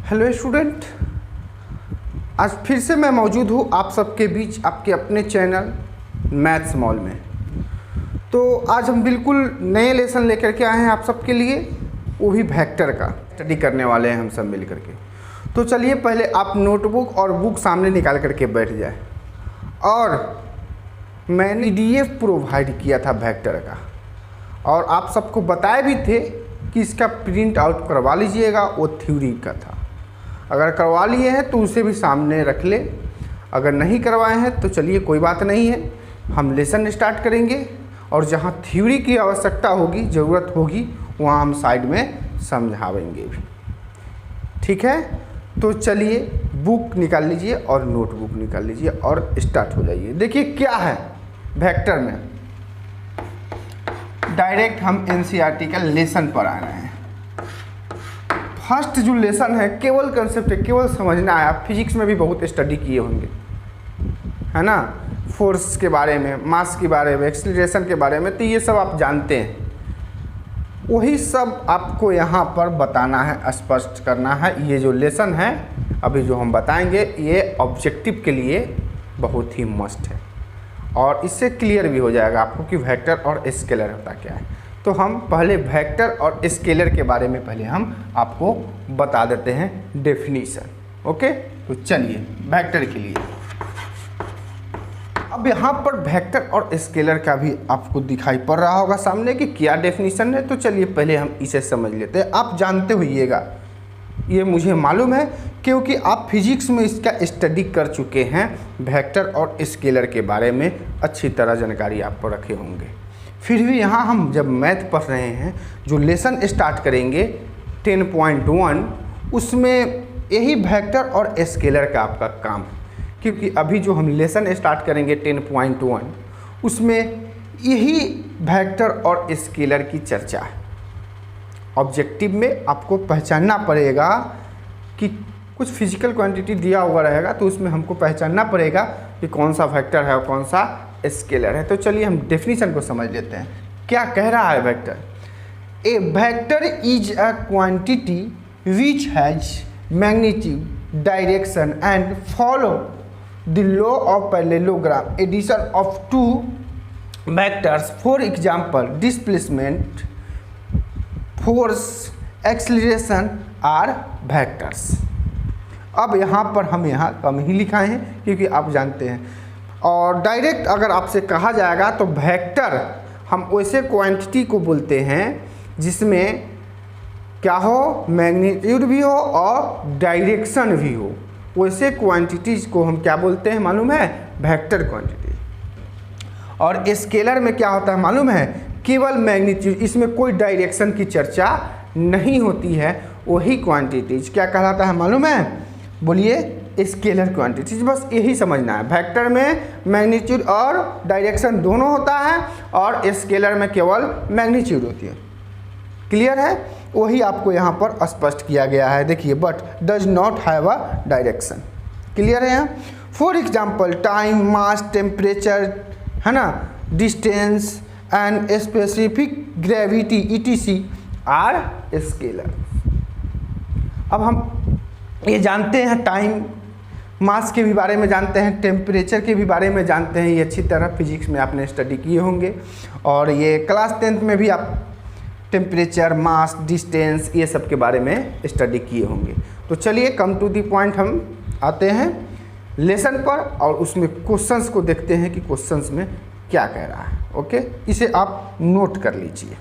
Hello student, आज फिर से मैं मौजूद हूँ आप सबके बीच आपके अपने चैनल मैथ्स मॉल में। तो आज हम बिल्कुल नए लेसन लेकर के आए हैं आप सबके लिए, वो भी वेक्टर का स्टडी करने वाले हैं हम सब मिल करके। तो चलिए पहले आप नोटबुक और बुक सामने निकाल करके बैठ जाए। और मैंने PDF प्रोवाइड किया था वेक्टर का, और आप सबको बताए भी थे कि इसका प्रिंट आउट करवा लीजिएगा, वो थ्योरी का था। अगर करवा लिए हैं तो उसे भी सामने रख ले, अगर नहीं करवाए हैं तो चलिए कोई बात नहीं है, हम लेसन स्टार्ट करेंगे और जहाँ थ्योरी की आवश्यकता होगी, ज़रूरत होगी, वहाँ हम साइड में समझावेंगे भी। ठीक है, तो चलिए बुक निकाल लीजिए और नोटबुक निकाल लीजिए और स्टार्ट हो जाइए। देखिए क्या है वेक्टर में, डायरेक्ट हम NCERT का लेसन पर आ रहे हैं। फर्स्ट जो लेसन है केवल कंसेप्ट है, केवल समझना है। आप फिजिक्स में भी बहुत स्टडी किए होंगे, है ना, फोर्स के बारे में, मास के बारे में, एक्सीलरेशन के बारे में, तो ये सब आप जानते हैं। वही सब आपको यहाँ पर बताना है, स्पष्ट करना है। ये जो लेसन है अभी जो हम बताएंगे, ये ऑब्जेक्टिव के लिए बहुत ही मस्ट है और इससे क्लियर भी हो जाएगा आपको कि वेक्टर और स्केलर होता क्या है। तो हम पहले वेक्टर और स्केलर के बारे में पहले हम आपको बता देते हैं डेफिनीशन। ओके, तो चलिए वेक्टर के लिए अब यहाँ पर वेक्टर और स्केलर का भी आपको दिखाई पड़ रहा होगा सामने कि क्या डेफिनीशन है। तो चलिए पहले हम इसे समझ लेते हैं। आप जानते होइएगा, ये मुझे मालूम है क्योंकि आप फिजिक्स में इसका स्टडी कर चुके हैं। वेक्टर और स्केलर के बारे में अच्छी तरह जानकारी आप पर रखे होंगे। फिर भी यहाँ हम जब मैथ पढ़ रहे हैं, जो लेसन स्टार्ट करेंगे 10.1, उसमें यही वेक्टर और स्केलर का आपका काम है। क्योंकि अभी जो हम लेसन स्टार्ट करेंगे 10.1, उसमें यही वेक्टर और स्केलर की चर्चा है। ऑब्जेक्टिव में आपको पहचानना पड़ेगा कि कुछ फिजिकल क्वांटिटी दिया हुआ रहेगा, तो उसमें हमको पहचानना पड़ेगा कि कौन सा वेक्टर है और कौन सा स्केलर है। तो चलिए हम डेफिनेशन को समझ लेते हैं। क्या कह रहा है vector? A vector is a quantity which has magnitude, direction and follow the law of parallelogram, addition of two vectors, for example displacement, force, acceleration are vectors. अब यहाँ पर हम यहाँ कम ही लिखाए हैं क्योंकि आप जानते हैं। और डायरेक्ट अगर आपसे कहा जाएगा तो वेक्टर हम वैसे क्वांटिटी को बोलते हैं जिसमें क्या हो, मैग्नीट्यूड भी हो और डायरेक्शन भी हो। वैसे क्वांटिटीज को हम क्या बोलते हैं मालूम है? Vector quantity. और स्केलर में क्या होता है मालूम है? केवल मैग्नीट्यूड, इसमें कोई डायरेक्शन की चर्चा नहीं होती है। वही क्वांटिटीज क्या कहलाता है मालूम है? बोलिए, स्केलर क्वांटिटीज। बस यही समझना है। वेक्टर में मैग्नीट्यूड और डायरेक्शन दोनों होता है और स्केलर में केवल मैग्नीट्यूड होती है। क्लियर है? वही आपको यहाँ पर स्पष्ट किया गया है। देखिए, but does not have a direction. Clear है? यहाँ for example time, mass, temperature, है ना, distance and specific gravity ETC are scalar. अब हम ये जानते हैं, टाइम, मास के भी बारे में जानते हैं, टेम्परेचर के भी बारे में जानते हैं। ये अच्छी तरह फिजिक्स में आपने स्टडी किए होंगे और ये क्लास 10th में भी आप टेम्परेचर, मास, डिस्टेंस, ये सब के बारे में स्टडी किए होंगे। तो चलिए कम टू दी पॉइंट हम आते हैं लेसन पर और उसमें क्वेश्चंस को देखते हैं कि क्वेश्चंस में क्या कह रहा है। ओके, इसे आप नोट कर लीजिए।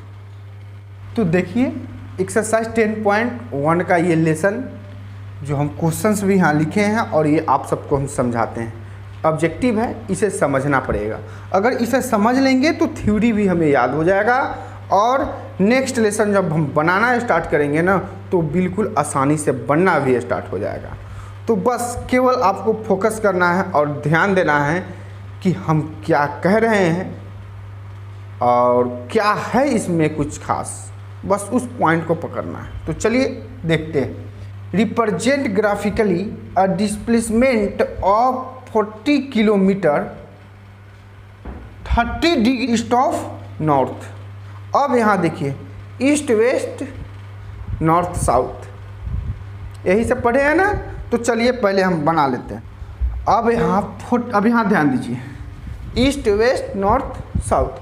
तो देखिए एक्सरसाइज 10.1 का ये लेसन जो हम क्वेश्चंस भी यहाँ लिखे हैं और ये आप सबको हम समझाते हैं। ऑब्जेक्टिव है, इसे समझना पड़ेगा। अगर इसे समझ लेंगे तो थ्योरी भी हमें याद हो जाएगा और नेक्स्ट लेसन जब हम बनाना स्टार्ट करेंगे ना, तो बिल्कुल आसानी से बनना भी स्टार्ट हो जाएगा। तो बस केवल आपको फोकस करना है और ध्यान देना है कि हम क्या कह रहे हैं और क्या है इसमें कुछ खास, बस उस पॉइंट को पकड़ना है। तो चलिए देखते हैं। Represent graphically a displacement of 40 kilometre 30 degree east of north. अब यहाँ देखिए ईस्ट वेस्ट नॉर्थ साउथ, यही सब पढ़े हैं ना। तो चलिए पहले हम बना लेते हैं। अब यहाँ ध्यान दीजिए, east west north south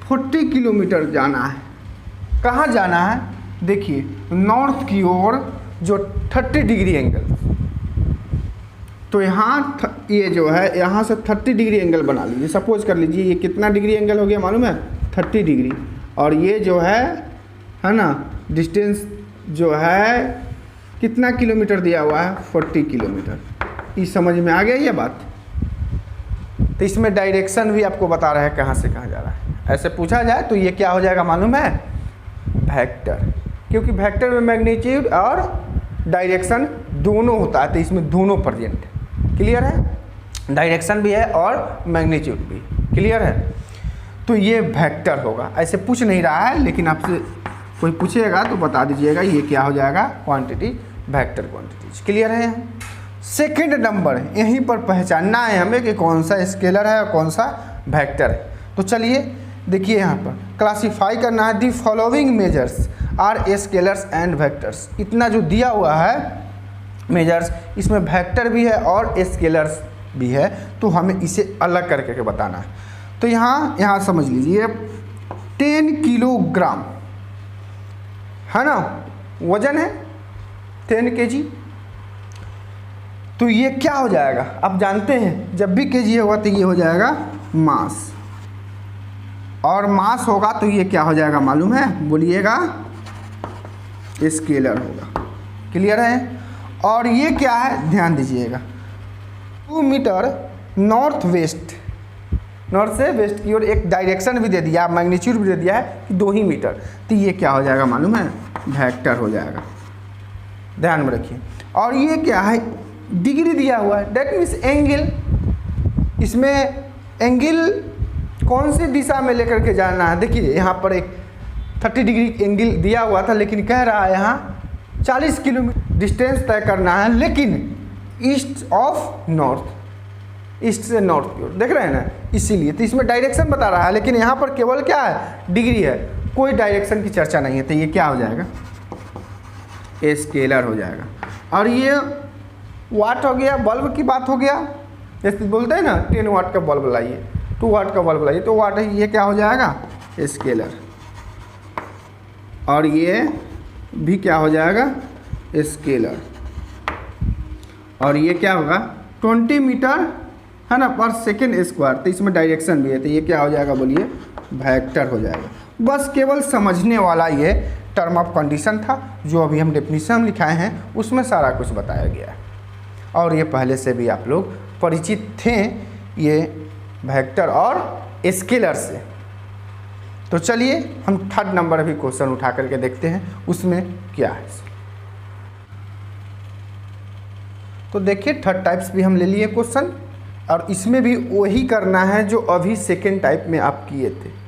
40 kilometre जाना है। कहाँ जाना है? देखिए नॉर्थ की ओर जो 30 डिग्री एंगल, तो यहाँ ये जो है यहाँ से 30 डिग्री एंगल बना लीजिए। सपोज कर लीजिए ये कितना डिग्री एंगल हो गया मालूम है? 30 डिग्री। और ये जो है ना, डिस्टेंस जो है कितना किलोमीटर दिया हुआ है? 40 किलोमीटर। ये समझ में आ गया ये बात? तो इसमें डायरेक्शन भी आपको बता रहा है कहाँ से कहाँ जा रहा है। ऐसे पूछा जाए तो ये क्या हो जाएगा मालूम है? वेक्टर। क्योंकि वेक्टर में मैग्नीट्यूड और डायरेक्शन दोनों होता है, तो इसमें दोनों प्रेजेंट है। क्लियर है? डायरेक्शन भी है और मैग्नीट्यूड भी। क्लियर है? तो ये वेक्टर होगा। ऐसे पूछ नहीं रहा है, लेकिन आपसे कोई पूछेगा तो बता दीजिएगा ये क्या हो जाएगा? Quantity, vector quantities. क्लियर है? सेकंड नंबर यहीं पर पहचानना है हमें कि कौन सा स्केलर है और कौन सा वेक्टर है। तो चलिए देखिए यहाँ पर क्लासीफाई करना है। The following measures are scalars and vectors. इतना जो दिया हुआ है मेजर्स, इसमें वेक्टर भी है और स्केलर्स भी है, तो हमें इसे अलग करके बताना है। तो यहाँ समझ लीजिए 10 किलोग्राम है ना, वजन है 10 kg। तो ये क्या हो जाएगा? आप जानते हैं जब भी kg होगा तो ये हो जाएगा मास, और मास होगा तो ये क्या हो जाएगा मालूम है? बोलिएगा, स्केलर होगा। क्लियर है? और ये क्या है? ध्यान दीजिएगा 2 मीटर नॉर्थ वेस्ट, नॉर्थ से वेस्ट की ओर एक डायरेक्शन भी दे दिया, मैग्नीट्यूड भी दे दिया है कि 2 ही मीटर। तो ये क्या हो जाएगा मालूम है? वेक्टर हो जाएगा। ध्यान में रखिए। और ये क्या है? डिग्री दिया हुआ है, डेट मीन्स एंगल। इसमें एंगल कौन सी दिशा में लेकर के जाना है? देखिए यहाँ पर एक 30 डिग्री एंगल दिया हुआ था, लेकिन कह रहा है यहाँ 40 किलोमीटर डिस्टेंस तय करना है, लेकिन ईस्ट ऑफ नॉर्थ, ईस्ट से नॉर्थ की ओर। देख रहे हैं ना? इसीलिए तो इसमें डायरेक्शन बता रहा है, लेकिन यहाँ पर केवल क्या है? डिग्री है, कोई डायरेक्शन की चर्चा नहीं है। तो ये क्या हो जाएगा? स्केलर हो जाएगा। और ये वाट हो गया, बल्ब की बात हो गया। जैसे बोलते हैं ना 10 वाट का बल्ब लाइए, 2 वाट का बल्ब लाइए, तो वाट है, ये क्या हो जाएगा? स्केलर। और ये भी क्या हो जाएगा? स्केलर। और ये क्या होगा? 20 मीटर है ना पर सेकेंड स्क्वायर। तो इसमें डायरेक्शन भी है, तो ये क्या हो जाएगा? बोलिए, वेक्टर हो जाएगा। बस केवल समझने वाला ये टर्म ऑफ कंडीशन था, जो अभी हम डेफिनेशन लिखाए हैं उसमें सारा कुछ बताया गया है, और ये पहले से भी आप लोग परिचित थे ये वेक्टर और स्केलर से। तो चलिए हम थर्ड नंबर भी क्वेश्चन उठा करके देखते हैं उसमें क्या है। तो देखिए थर्ड टाइप्स भी हम ले लिए क्वेश्चन, और इसमें भी वही करना है जो अभी सेकेंड टाइप में आप किए थे।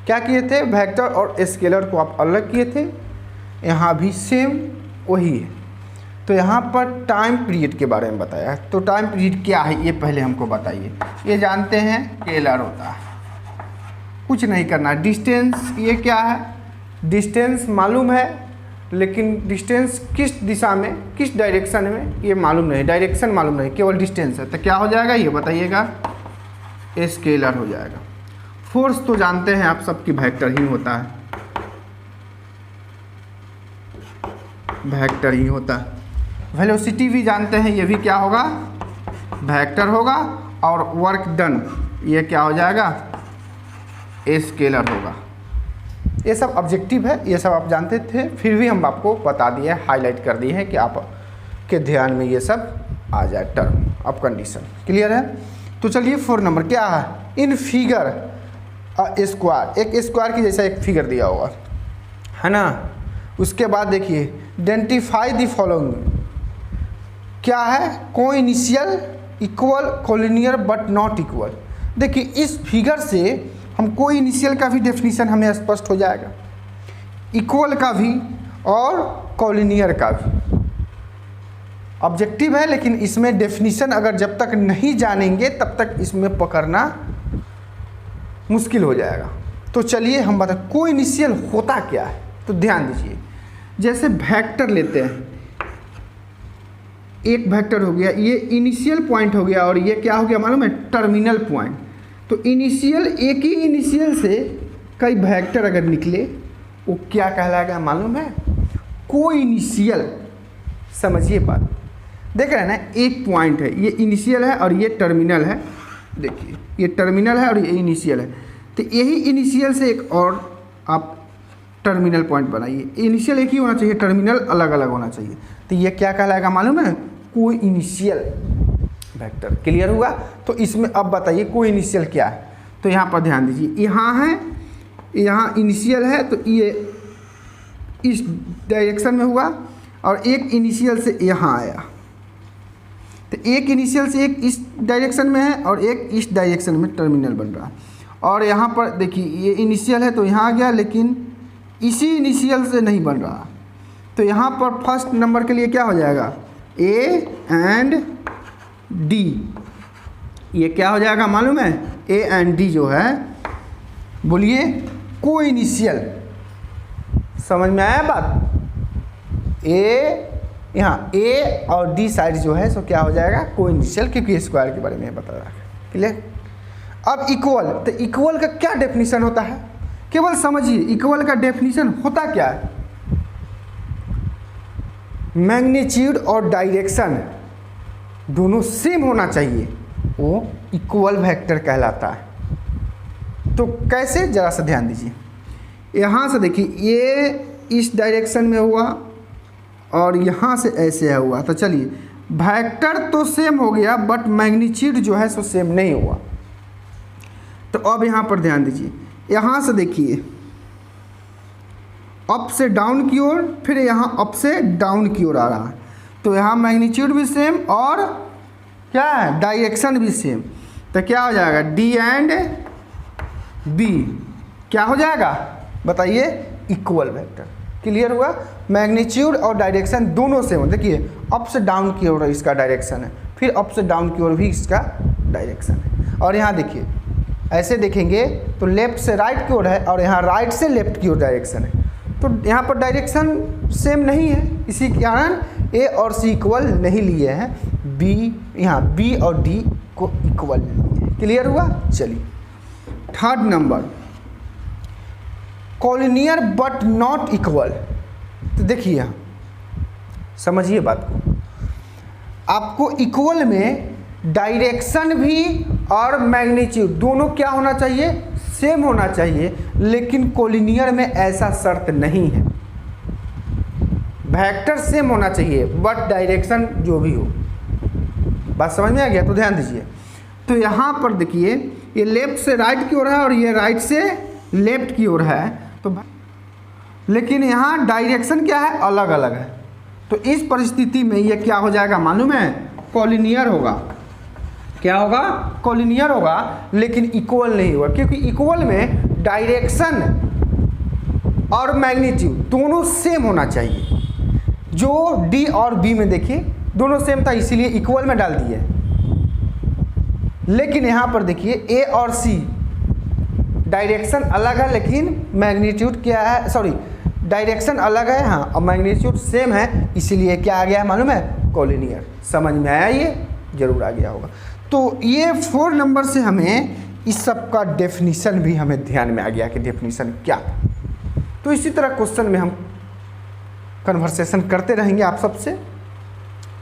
क्या किए थे? वेक्टर और स्केलर को आप अलग किए थे, यहाँ भी सेम वही है। तो यहाँ पर टाइम पीरियड के बारे में बताया है। तो टाइम पीरियड क्या है ये पहले हमको बताइए। ये जानते हैं स्केलर होता है, कुछ नहीं करना। डिस्टेंस ये क्या है? डिस्टेंस मालूम है, लेकिन डिस्टेंस किस दिशा में, किस डायरेक्शन में, ये मालूम नहीं। डायरेक्शन मालूम नहीं, केवल डिस्टेंस है। तो क्या हो जाएगा ये बताइएगा? स्केलर हो जाएगा। फोर्स तो जानते हैं आप सबकी वेक्टर ही होता है, वेक्टर ही होता है। वेलोसिटी भी जानते हैं, ये भी क्या होगा? वेक्टर होगा। और वर्क डन ये क्या हो जाएगा? स्केलर होगा। ये सब ऑब्जेक्टिव है, ये सब आप जानते थे, फिर भी हम आपको बता दिए, हाईलाइट कर दिए हैं कि आप के ध्यान में ये सब आ जाए, टर्म ऑफ कंडीशन। क्लियर है? तो चलिए 4 नंबर क्या है? इन फिगर स्क्वायर, एक स्क्वायर की जैसा एक फिगर दिया हुआ है ना। उसके बाद देखिए आइडेंटिफाई द फॉलोइंग, क्या है? Coinitial, equal, collinear but not equal. देखिए इस फिगर से हम कोइनिशियल का भी डेफिनेशन हमें स्पष्ट हो जाएगा, इक्वल का भी और कोलिनियर का भी। ऑब्जेक्टिव है, लेकिन इसमें डेफिनेशन अगर जब तक नहीं जानेंगे तब तक इसमें पकड़ना मुश्किल हो जाएगा। तो चलिए हम बताएं कोइनिशियल होता क्या है। तो ध्यान दीजिए, जैसे वेक्टर लेते हैं, एक वेक्टर हो गया, ये इनिशियल पॉइंट हो गया और ये क्या हो गया मालूम है, टर्मिनल पॉइंट। तो इनिशियल, एक ही इनिशियल से कई वेक्टर अगर निकले वो क्या कहलाएगा मालूम है, को इनिशियल। समझिए बात, देख रहे हैं ना, एक पॉइंट है, ये इनिशियल है और ये टर्मिनल है। देखिए ये टर्मिनल है और ये इनिशियल है, तो यही इनिशियल से एक और आप टर्मिनल पॉइंट बनाइए। इनिशियल एक ही होना चाहिए, टर्मिनल अलग अलग होना चाहिए। तो ये क्या कहलाएगा मालूम है, को इनिशियल वेक्टर। क्लियर हुआ? तो इसमें अब बताइए को इनिशियल क्या है। तो यहाँ पर ध्यान दीजिए, यहाँ है, यहाँ इनिशियल है तो ये इस डायरेक्शन में हुआ और एक इनिशियल से यहाँ आया। तो एक इनिशियल से एक इस डायरेक्शन में है और एक इस डायरेक्शन में टर्मिनल बन रहा है। और यहाँ पर देखिए ये इनिशियल है तो यहाँ आ गया, लेकिन इसी इनिशियल से नहीं बन रहा। तो यहाँ पर फर्स्ट नंबर के लिए क्या हो जाएगा, ए एंड डी। ये क्या हो जाएगा मालूम है, ए एंड डी जो है, बोलिए को इनिशियल। समझ में आया बात? ए, यहाँ ए और डी साइड जो है सो क्या हो जाएगा, को इनिशियल, क्योंकि स्क्वायर के बारे में बता रहा है। क्लियर? अब इक्वल, तो इक्वल का क्या डेफिनेशन होता है, केवल समझिए इक्वल का डेफिनेशन होता क्या है, मैग्नीट्यूड और डायरेक्शन दोनों सेम होना चाहिए, वो इक्वल वेक्टर कहलाता है। तो कैसे, जरा सा ध्यान दीजिए। यहाँ से देखिए ये इस डायरेक्शन में हुआ और यहाँ से ऐसे हुआ, तो चलिए वेक्टर तो सेम हो गया बट मैग्नीट्यूड जो है सो सेम नहीं हुआ। तो अब यहाँ पर ध्यान दीजिए, यहाँ से देखिए अप से डाउन की ओर, फिर यहाँ अप से डाउन की ओर आ रहा है। तो यहाँ मैग्नीट्यूड भी सेम और क्या है, डायरेक्शन भी सेम। तो क्या हो जाएगा, डी एंड बी क्या हो जाएगा बताइए, इक्वल वेक्टर। क्लियर हुआ? मैग्नीट्यूड और डायरेक्शन दोनों सेम। देखिए अप से डाउन की ओर इसका डायरेक्शन है, फिर अप से डाउन की ओर भी इसका डायरेक्शन है। और यहाँ देखिए ऐसे देखेंगे तो लेफ्ट से राइट की ओर है और यहाँ राइट से लेफ्ट की ओर डायरेक्शन है। तो यहाँ पर डायरेक्शन सेम नहीं है, इसी के कारण ए और सी इक्वल नहीं लिए हैं, बी, यहाँ बी और डी को इक्वल लिए। क्लियर हुआ? चलिए third number, collinear but not equal. तो देखिए यहाँ समझिए बात को, आपको इक्वल में डायरेक्शन भी और मैग्नीट्यूड दोनों क्या होना चाहिए, सेम होना चाहिए, लेकिन कॉलिनियर में ऐसा शर्त नहीं है। वेक्टर सेम होना चाहिए बट डायरेक्शन जो भी हो। बात समझ में आ गया? तो ध्यान दीजिए, तो यहाँ पर देखिए ये लेफ्ट से राइट की ओर है और ये राइट से लेफ्ट की ओर है, तो लेकिन यहाँ डायरेक्शन क्या है, अलग अलग है। तो इस परिस्थिति में ये क्या हो जाएगा मालूम है, कॉलिनियर होगा। क्या होगा? कॉलिनियर होगा, लेकिन इक्वल नहीं होगा, क्योंकि इक्वल में डायरेक्शन और मैग्नीट्यूड दोनों सेम होना चाहिए। जो डी और बी में देखिए दोनों सेम था, इसीलिए इक्वल में डाल दिए। लेकिन यहाँ पर देखिए ए और सी डायरेक्शन अलग है लेकिन मैग्नीट्यूड क्या है, सॉरी डायरेक्शन अलग है हाँ, और मैग्नीट्यूड सेम है, इसीलिए क्या आ गया है मालूम है, कॉलिनियर। समझ में आया? ये जरूर आ गया होगा। तो ये 4 नंबर से हमें इस सब का डेफिनीशन भी हमें ध्यान में आ गया कि डेफिनीशन क्या था। तो इसी तरह क्वेश्चन में हम कन्वर्सेशन करते रहेंगे आप सबसे,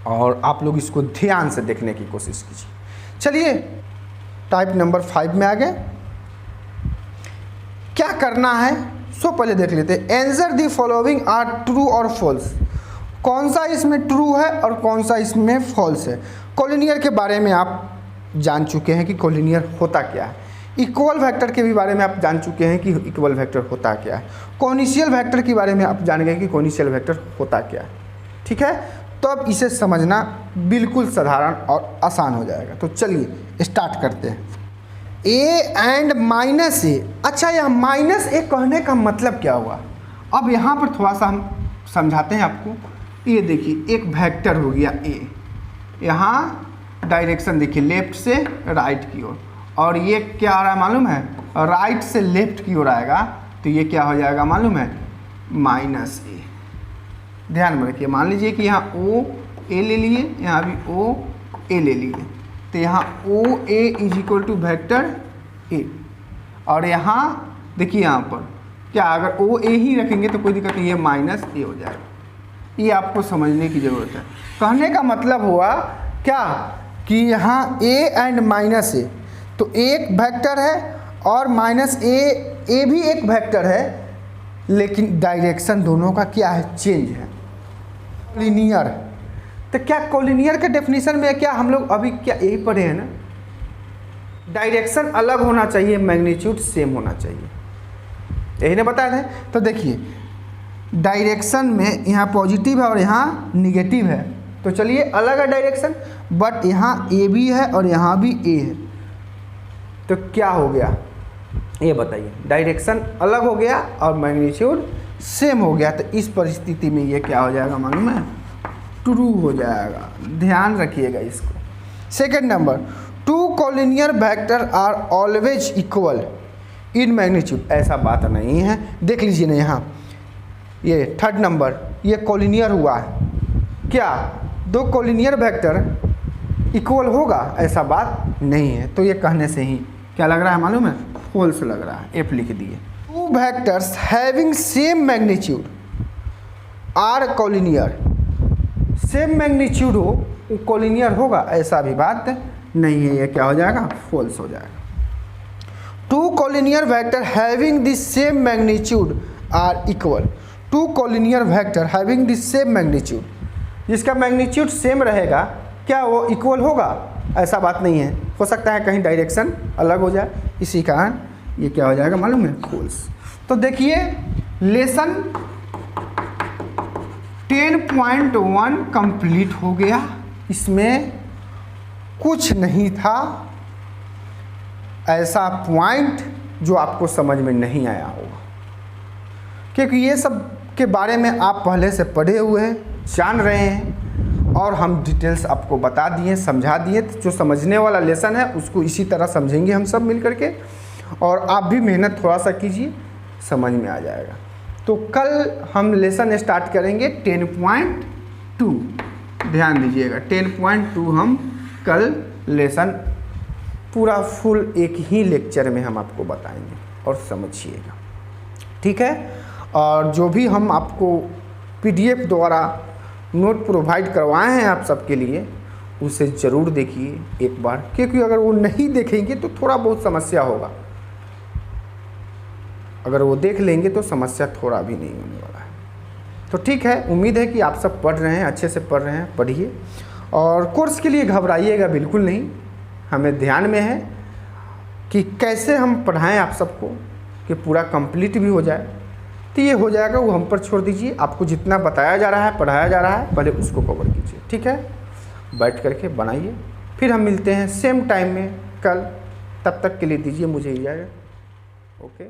और आप लोग इसको ध्यान से देखने की कोशिश कीजिए। चलिए टाइप नंबर 5 में आ गए। क्या करना है सो पहले देख लेते हैं। Answer the following are true और फॉल्स। कौन सा इसमें ट्रू है और कौन सा इसमें फॉल्स है। कॉलिनियर के बारे में आप जान चुके हैं कि कॉलिनियर होता क्या है। इक्वल वेक्टर के भी बारे में आप जान चुके हैं कि इक्वल वेक्टर होता क्या है। कॉनिशियल वेक्टर के बारे में आप जान गए कि कॉनिशियल वेक्टर होता क्या है। ठीक है, तो अब इसे समझना बिल्कुल साधारण और आसान हो जाएगा। तो चलिए स्टार्ट करते हैं। ए एंड माइनस ए। अच्छा, यह माइनस ए कहने का मतलब क्या हुआ, अब यहाँ पर थोड़ा सा हम समझाते हैं आपको। ये देखिए एक वेक्टर हो गया ए, यहाँ डायरेक्शन देखिए लेफ्ट से राइट की ओर, और ये क्या आ रहा है मालूम है, राइट से लेफ्ट की ओर आएगा, तो ये क्या हो जाएगा मालूम है, माइनस ए। ध्यान में रखिए, मान लीजिए कि यहाँ ओ ए ले लिए, यहाँ भी ओ ए ले लिए, तो यहाँ O A is equal to vector A. और यहाँ देखिए यहाँ पर क्या, अगर ओ ए ही रखेंगे तो कोई दिक्कत नहीं, ये माइनस ए हो जाएगा। ये आपको समझने की ज़रूरत है। कहने का मतलब हुआ क्या कि यहाँ ए एंड माइनस ए, तो एक वेक्टर है और माइनस ए भी एक वेक्टर है, लेकिन डायरेक्शन दोनों का क्या है, चेंज है, लीनियर। तो क्या कोलिनियर के डेफिनेशन में क्या हम लोग अभी क्या यही पढ़े हैं ना, डायरेक्शन अलग होना चाहिए, मैग्नीट्यूड सेम होना चाहिए, यही ना बताया था। तो देखिए डायरेक्शन में यहाँ पॉजिटिव है और यहाँ निगेटिव है, तो चलिए अलग है डायरेक्शन, बट यहाँ ए भी है और यहाँ भी ए है, तो क्या हो गया ये बताइए, डायरेक्शन अलग हो गया और मैग्नीट्यूड सेम हो गया। तो इस परिस्थिति में ये क्या हो जाएगा मालूम है, ट्रू हो जाएगा, ध्यान रखिएगा इसको। Second number, two collinear vector are always equal in magnitude, ऐसा बात नहीं है। देख लीजिए ना यहाँ ये थर्ड नंबर, ये कोलिनियर हुआ है, क्या दो कोलिनियर वेक्टर इक्वल होगा, ऐसा बात नहीं है। तो ये कहने से ही क्या लग रहा है मालूम है, फॉल्स लग रहा है, एफ लिख दिए। Two vectors having same magnitude are collinear, same magnitude हो वो कोलिनियर होगा, ऐसा भी बात नहीं है, ये क्या हो जाएगा, फॉल्स हो जाएगा। Two collinear vector having the same magnitude are equal, two collinear vector having the same magnitude, जिसका मैग्नीट्यूड सेम रहेगा क्या वो इक्वल होगा, ऐसा बात नहीं है, हो सकता है कहीं डायरेक्शन अलग हो जाए, इसी कारण ये क्या हो जाएगा मालूम है, फॉल्स। तो देखिए लेसन 10.1 कंप्लीट हो गया, इसमें कुछ नहीं था ऐसा पॉइंट जो आपको समझ में नहीं आया होगा, क्योंकि ये सब के बारे में आप पहले से पढ़े हुए हैं, जान रहे हैं, और हम डिटेल्स आपको बता दिए, समझा दिए। तो जो समझने वाला लेसन है उसको इसी तरह समझेंगे हम सब मिल करके, और आप भी मेहनत थोड़ा सा कीजिए, समझ में आ जाएगा। तो कल हम लेसन स्टार्ट करेंगे 10.2, ध्यान दीजिएगा 10.2 हम कल लेसन पूरा फुल एक ही लेक्चर में हम आपको बताएंगे और समझिएगा, ठीक है। और जो भी हम आपको PDF द्वारा नोट प्रोवाइड करवाए हैं आप सबके लिए, उसे ज़रूर देखिए एक बार, क्योंकि अगर वो नहीं देखेंगे तो थोड़ा बहुत समस्या होगा, अगर वो देख लेंगे तो समस्या थोड़ा भी नहीं होने वाला है। तो ठीक है, उम्मीद है कि आप सब पढ़ रहे हैं, अच्छे से पढ़ रहे हैं, पढ़िए। और कोर्स के लिए घबराइएगा बिल्कुल नहीं, हमें ध्यान में है कि कैसे हम पढ़ाएं आप सबको कि पूरा कंप्लीट भी हो जाए। तो ये हो जाएगा, वो हम पर छोड़ दीजिए, आपको जितना बताया जा रहा है, पढ़ाया जा रहा है, पहले उसको कवर कीजिए, ठीक है। बैठ करके बनाइए, फिर हम मिलते हैं सेम टाइम में कल, तब तक के लिए दीजिए मुझे इजाज़त, ओके।